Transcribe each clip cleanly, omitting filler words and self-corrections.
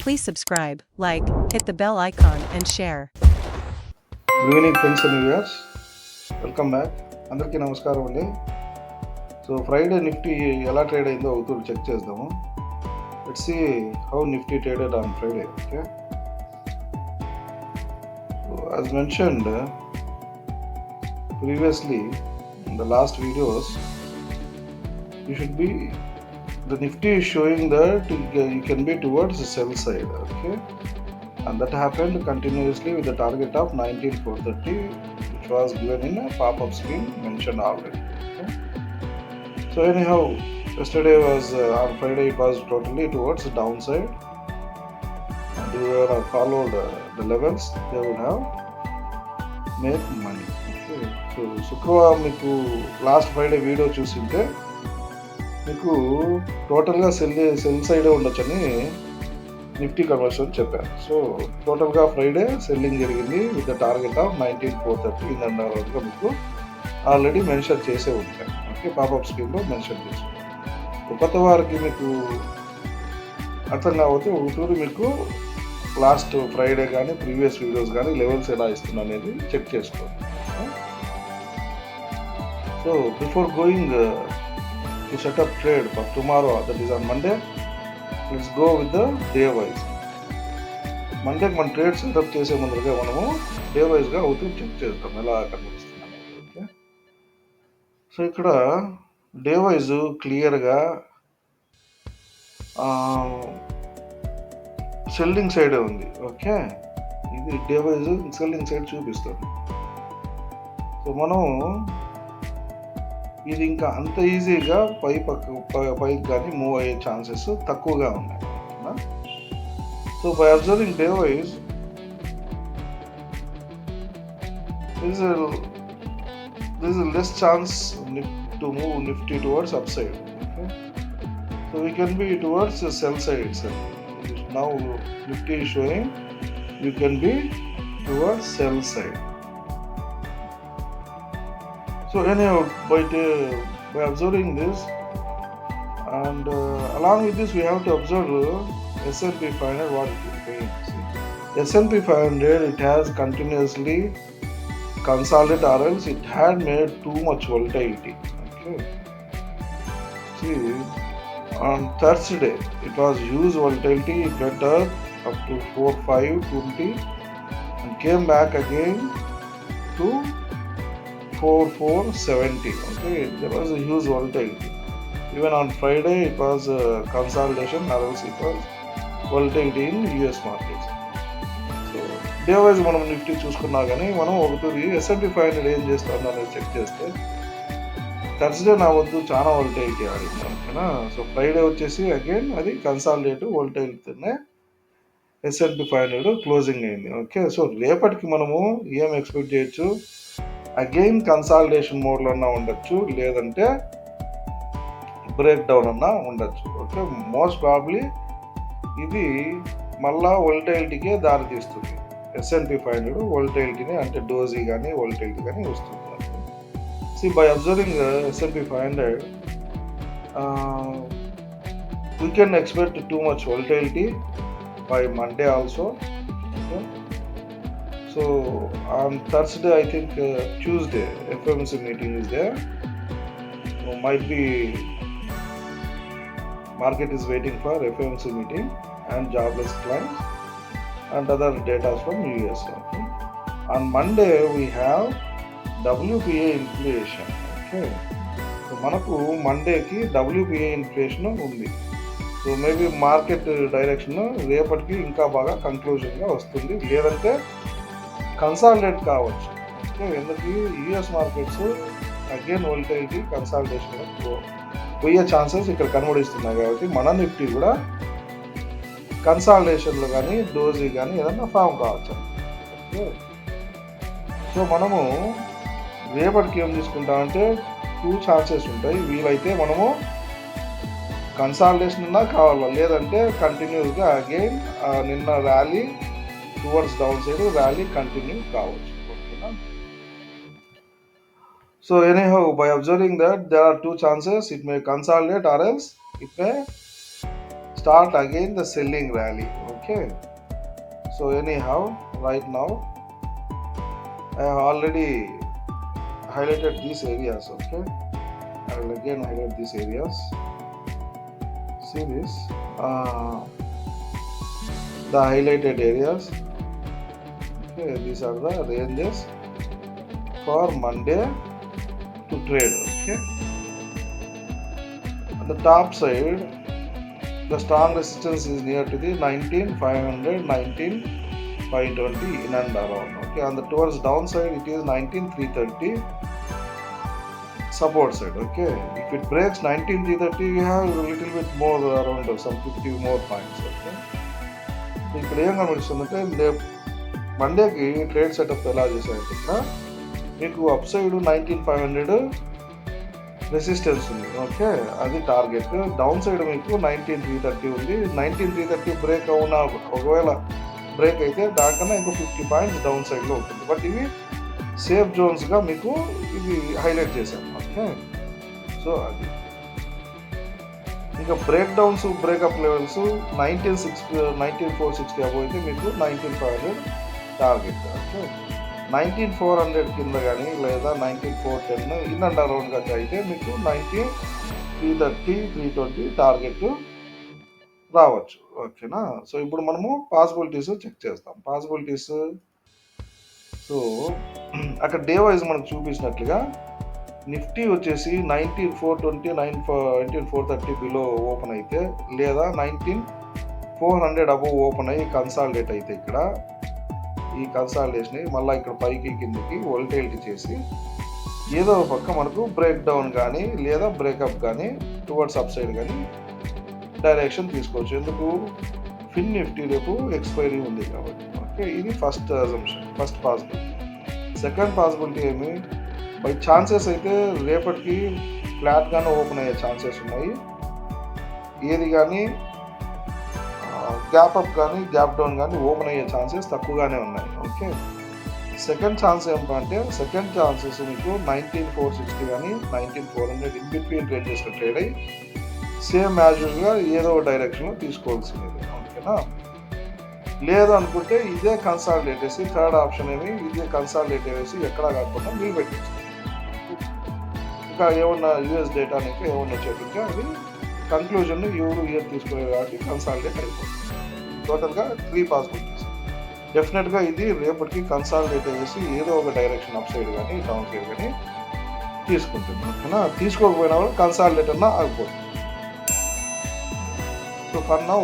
Please subscribe, like, hit the bell icon and share. Good evening friends and viewers, welcome back. అందరికీ నమస్కారం అండి. So Friday Nifty ఎలా trade అయిందో ఒకసారి check చేద్దాము. Let's see how Nifty traded on Friday. Okay, so as mentioned previously in the last videos, you should be, the Nifty is showing that you can be towards the sell side. Okay, and that happened continuously with the target of 19,430, which was given in a pop-up screen mentioned already. Okay? So anyhow, yesterday was on Friday it was totally towards the downside, and whoever followed the levels, they would have made money. Okay, so శుక్రవారం మీకు last Friday video చూసింటే మీకు టోటల్గా sell సైడే ఉండొచ్చని Nifty conversion చెప్పాను. So టోటల్గా Friday selling జరిగింది with the target of 19,430 in and అరౌండ్గా మీకు ఆల్రెడీ మెన్షన్ చేసే ఉంటాను. ఓకే, పాపప్ స్క్రీన్లో మెన్షన్ చేసి కొత్త వారికి మీకు అర్థం కాకపోతే ఒకటూరి మీకు లాస్ట్ ఫ్రైడే కానీ ప్రీవియస్ వీడియోస్ కానీ లెవెల్స్ ఎలా ఇస్తున్నా అనేది చెక్ చేసుకోండి. So before going to setup trade for tomorrow, that is on Monday, let's go with the day wise. మండేకి మన ట్రేడ్ సెటప్ చేసే ముందుగా మనము డే వైజ్గా అవుతూ చెక్ చేద్దాం ఎలా కనిపిస్తున్నాం. ఓకే, సో ఇక్కడ డే వైజ్ క్లియర్గా సెల్లింగ్ సైడే ఉంది. ఓకే, ఇది డే వైజ్ సెల్లింగ్ సైడ్ చూపిస్తుంది. సో మనం ఇది ఇంకా అంత ఈజీగా పైకి కానీ మూవ్ అయ్యే ఛాన్సెస్ తక్కువగా ఉన్నాయి. So by observing day wise, there is a less chance to move Nifty towards upside. Okay, so we can be towards the sell side itself. Now Nifty is showing you can be towards sell side. So anyhow, by observing this, and along with this we have to observe S&P 500, what it is doing. S&P 500, it has continuously consolidated, or else it had made too much volatility. Okay, see, on Thursday it was huge volatility. It went up to 4,520 and came back again to 4,470. Okay, there was a huge volatility. Even on Friday it was consolidation, or else it was volatility in US markets. So day wise మనం Nifty చూసుకున్నా కానీ మనం ఒకటి S&P 500 ఏం చేస్తుంది అనేది check చేస్తే Thursday నా వద్దు చాలా వోల్టైలిటీ ఆడింది. ఓకేనా, సో ఫ్రైడే వచ్చేసి అగైన్ అది కన్సాలిడేటివ్ వోల్టైలిటీనే S&P 500 క్లోజింగ్ అయింది. ఓకే, సో రేపటికి మనము ఏం ఎక్స్పెక్ట్ చేయొచ్చు, అగైన్ కన్సాలిడేషన్ మోడ్లో అన్నా ఉండొచ్చు, లేదంటే బ్రేక్ డౌన్ అన్నా ఉండొచ్చు. ఓకే, మోస్ట్ ప్రాబబ్లీ ఇది మళ్ళా వోల్టైలిటీకే దారి తీస్తుంది. S&P 500 వోల్టైలిటీని, అంటే డోజీ కానీ వోల్టైలిటీ కానీ వస్తుంది. See, by observing S&P 500, we can expect too much volatility by Monday also. Okay? So on Thursday, I think Tuesday, FOMC meeting is there. So might be market is waiting for FOMC meeting and jobless claims and other data from US. Okay? On Monday, we have WPA inflation. Okay, so మనకు మండేకి WPA inflation ఉంది. So maybe market direction రేపటికి ఇంకా బాగా కంక్లూజన్గా వస్తుంది, లేదంటే consolidate కావచ్చు. Okay, ఎందుకు US markets again volatility consolidation పోయే ఛాన్సెస్ ఇక్కడ కనబడిస్తున్నాయి. కాబట్టి మన నిఫ్టీ కూడా కన్సాలిడేషన్లో కానీ డోజీ కానీ ఏదన్నా ఫామ్ కావచ్చు. ఓకే, సో మనము రేపటికి ఏం తీసుకుంటామంటే 2 ఛాన్సెస్ ఉంటాయి. వీలైతే మనము కన్సాలిడేషన్ ఉన్నా కావాలా, లేదంటే కంటిన్యూస్గా అగైన్ నిన్న rally towards down side rally continue కావచ్చు. ఓకేనా, so anyhow by observing that there are 2 chances, it may consolidate or else it may start again the selling rally. Okay, so anyhow, right now I have already highlighted these areas. Okay, I will again highlight these areas. See this, the highlighted areas. Okay, these are the ranges for Monday to trade. Okay, on the top side, the strong resistance is near to the 19,500, 19,520 in and around. Okay, on the towards downside, it is 19,330 support side. Okay, if it breaks 19,330, you have a little bit more around some 50 more points. Okay, ఇక్కడ ఏం కనిపిస్తుందంటే మండేకి trade setup ఎలా చేశారంటే ఇక్కడ మీకు up side 19,500 resistance ఉంది. Okay, అది target. Down side మీకు 19,330 ఉంది. 19,330 బ్రేక్ అవునా, ఒకవేళ బ్రేక్ అయితే దానికన్నా ఇంకో 50 పాయింట్స్ డౌన్ సైడ్లో ఉంటుంది. బట్ ఇవి సేఫ్ జోన్స్గా మీకు ఇవి హైలైట్ చేశాను. ఓకే, సో అది ఇంకా break downs breakup levels 19,460 above అయితే మీకు 19,500 టార్గెట్. ఓకే, 19,400 కింద కానీ లేదా 19,410 ఇన్ అండ్ అరౌండ్ కానీ అయితే మీకు 19,330, 320 టార్గెట్ రావచ్చు. ఓకేనా, సో ఇప్పుడు మనము పాసిబిలిటీస్ చెక్ చేస్తాం. పాసిబిలిటీస్, సో అక్కడ డే వైజ్ మనకు చూపించినట్లుగా నిఫ్టీ వచ్చేసి 19,420, 19,430 బిలో ఓపెన్ అయితే లేదా 19,400 అబోవ్ ఓపెన్ అయ్యి కన్సాలిడేట్ అయితే ఇక్కడ ఈ కన్సాలిడేషన్ మళ్ళీ ఇక్కడ పైకి కిందకి వోల్టైలిటీ చేసి ఏదో ఒక పక్క మనకు బ్రేక్ డౌన్ కానీ లేదా బ్రేకప్ కానీ టువర్డ్స్ అప్ సైడ్ కానీ డైరెక్షన్ తీసుకోవచ్చు. ఎందుకు? ఫిన్ నిఫ్టీ రేపు ఎక్స్పైరీ ఉంది కాబట్టి. ఓకే, ఇది first assumption, first possibility. Second possibility ఏమి, బై ఛాన్సెస్ అయితే రేపటికి ఫ్లాట్గానే ఓపెన్ అయ్యే ఛాన్సెస్ ఉన్నాయి. ఏది కానీ గ్యాప్ అప్ కానీ గ్యాప్ డౌన్ కానీ ఓపెన్ అయ్యే ఛాన్సెస్ తక్కువగానే ఉన్నాయి. ఓకే, సెకండ్ ఛాన్స్ ఏమిటంటే సెకండ్ ఛాన్సెస్ మీకు 19,460 కానీ 19,400 ఇన్ బిట్వీన్ రేంజెస్లో ట్రేడ్ అయ్యి సేమ్ యాజువల్గా ఏదో డైరెక్షన్లో తీసుకోవాల్సింది. ఓకేనా, లేదు అనుకుంటే ఇదే కన్సాలిడేట్ వేసి థర్డ్ ఆప్షన్ ఏమి ఇదే కన్సాలిడేట్ వేసి ఎక్కడా కాకుండా నిలబెట్టేసి ఇంకా ఏమన్నా యూఎస్ డేటానికి ఏమన్నా చెప్పింటే అది కన్క్లూజన్ ఎవరు ఇయర్ తీసుకోలేదు కాబట్టి కన్సాలిడేట్ అయిపోతుంది. టోటల్గా 3 పాసిబిలిటీస్. డెఫినెట్గా ఇది రేపటికి కన్సాలిడేట్ వేసి ఏదో ఒక డైరెక్షన్ అప్ సైడ్ కానీ డౌన్ సైడ్ కానీ తీసుకుంటుంది. ఓకేనా, తీసుకోకపోయినా కూడా కన్సాలిడేట్ అన్నా ఆగిపోతుంది. So for now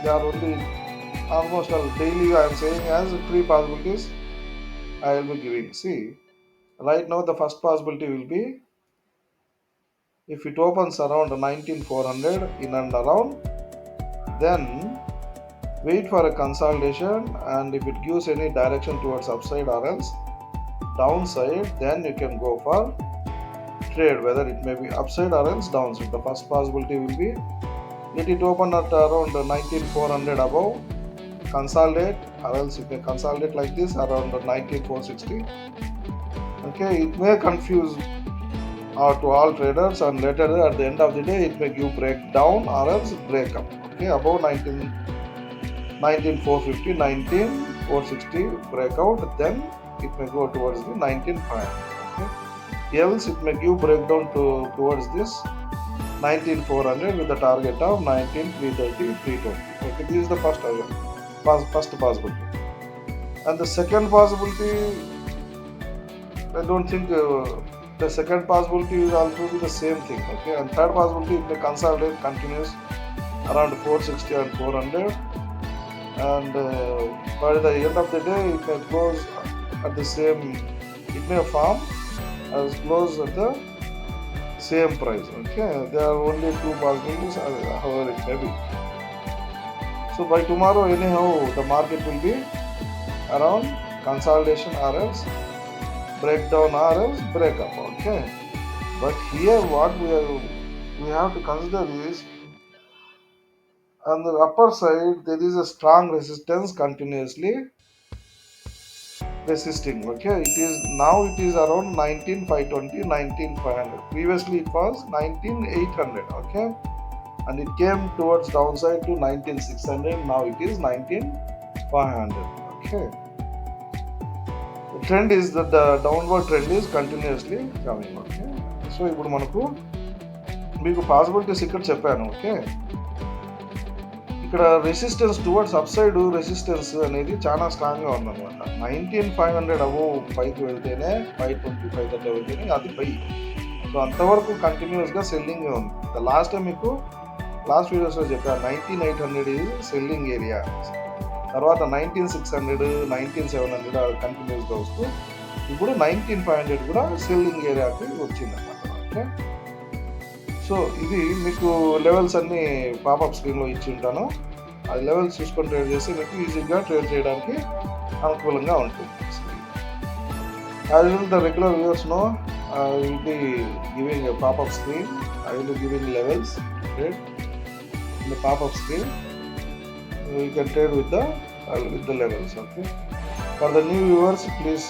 they are only almost daily I am saying as 3 possibilities I will be giving. See, right now the first possibility will be if it opens around 19,400 in and around, then wait for a consolidation, and if it gives any direction towards upside or else downside, then you can go for trade, whether it may be upside or else downside. The first possibility will be let it open at around 19,400 above, consolidate, or else you can consolidate like this around 19,460. Okay, it may confuse to all traders, and later at the end of the day it may give breakdown or else break up. Okay, above 19,450, 19,460 breakout, then it may go towards the 19,500. Okay, else it may give breakdown towards this 19,400 with the target of 19,330, 320. Okay, this is the first possibility. And the second possibility, I don't think the second possibility will also be the same thing. Okay, and third possibility, it may consolidate continues around 460 and 400, and by the end of the day it may close at the same, it may form as close at the same price. Okay, there are only 2 possibilities, however it may be. So by tomorrow anyhow the market will be around consolidation or else breakdown or else breakup. Okay, but here what we have to consider is on the upper side there is a strong resistance continuously resisting. Okay, it is around 19,520, 19,500. Previously it was 19,800. Okay, and it came towards downside to 19,600. Now it is 19,500. Okay, the trend is that the downward trend is continuously coming. Okay, so ఇప్పుడు మనకు మీకు possibilities ఇక్కడ చెప్పాను. Okay, ఇక్కడ resistance towards up side resistance అనేది చాలా స్ట్రాంగ్గా ఉందన్నమాట. 19,500 అబోవ్ పైకి వెళ్తేనే 525 దగ్గర వెళ్తేనే అది పై. సో అంతవరకు కంటిన్యూస్గా సెల్లింగ్ ఉంది. లాస్ట్ టైం మీకు లాస్ట్ వీడియోస్లో చెప్పాను 19,800 ఈజ్ సెల్లింగ్ ఏరియా. తర్వాత 19,600, 19,700 కంటిన్యూస్గా వస్తూ ఇప్పుడు 19,500 కూడా సెల్లింగ్ ఏరియాకి వచ్చిందన్నమాట. ఓకే, సో ఇది మీకు లెవెల్స్ అన్నీ పాపప్ స్క్రీన్లో ఇచ్చి ఉంటాను. ఆ లెవెల్స్ చూసుకొని ట్రేడ్ చేస్తే మీకు ఈజీగా ట్రేడ్ చేయడానికి అనుకూలంగా ఉంటుంది. As usual the regular viewers know I will be giving a pop-up screen. I will be giving levels to trade in the pop-up screen. You can trade with the levels. Okay. For the new viewers, please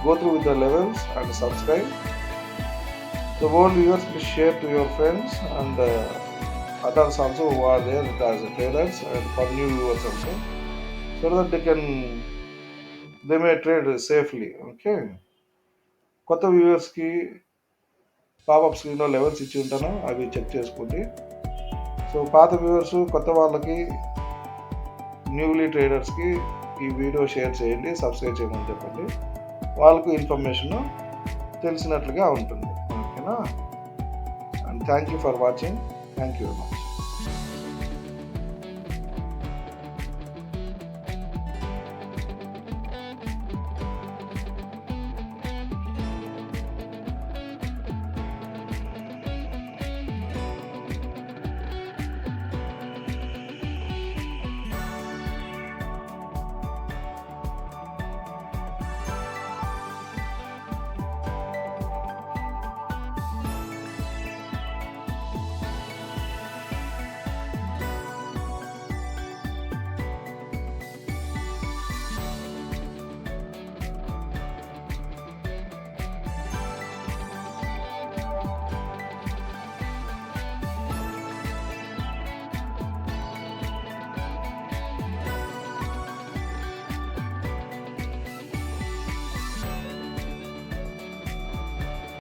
go through with the levels and subscribe. The old viewers, please share to your friends and others also who are there as traders, and for new viewers also, so that they may trade safely. Okay. కొత్త వ్యూవర్స్కి popup స్క్రీన్లో levels ఇచ్చి ఉంటాను, అవి check చేసుకోండి. So పాత viewers కొత్త వాళ్ళకి న్యూలీ ట్రేడర్స్కి ఈ వీడియో షేర్ చేయండి, సబ్స్క్రైబ్ చేయమని చెప్పండి. వాళ్ళకు ఇన్ఫర్మేషన్ తెలిసినట్లుగా ఉంటుంది. ఓకేనా? And thank you for watching. Thank you very much.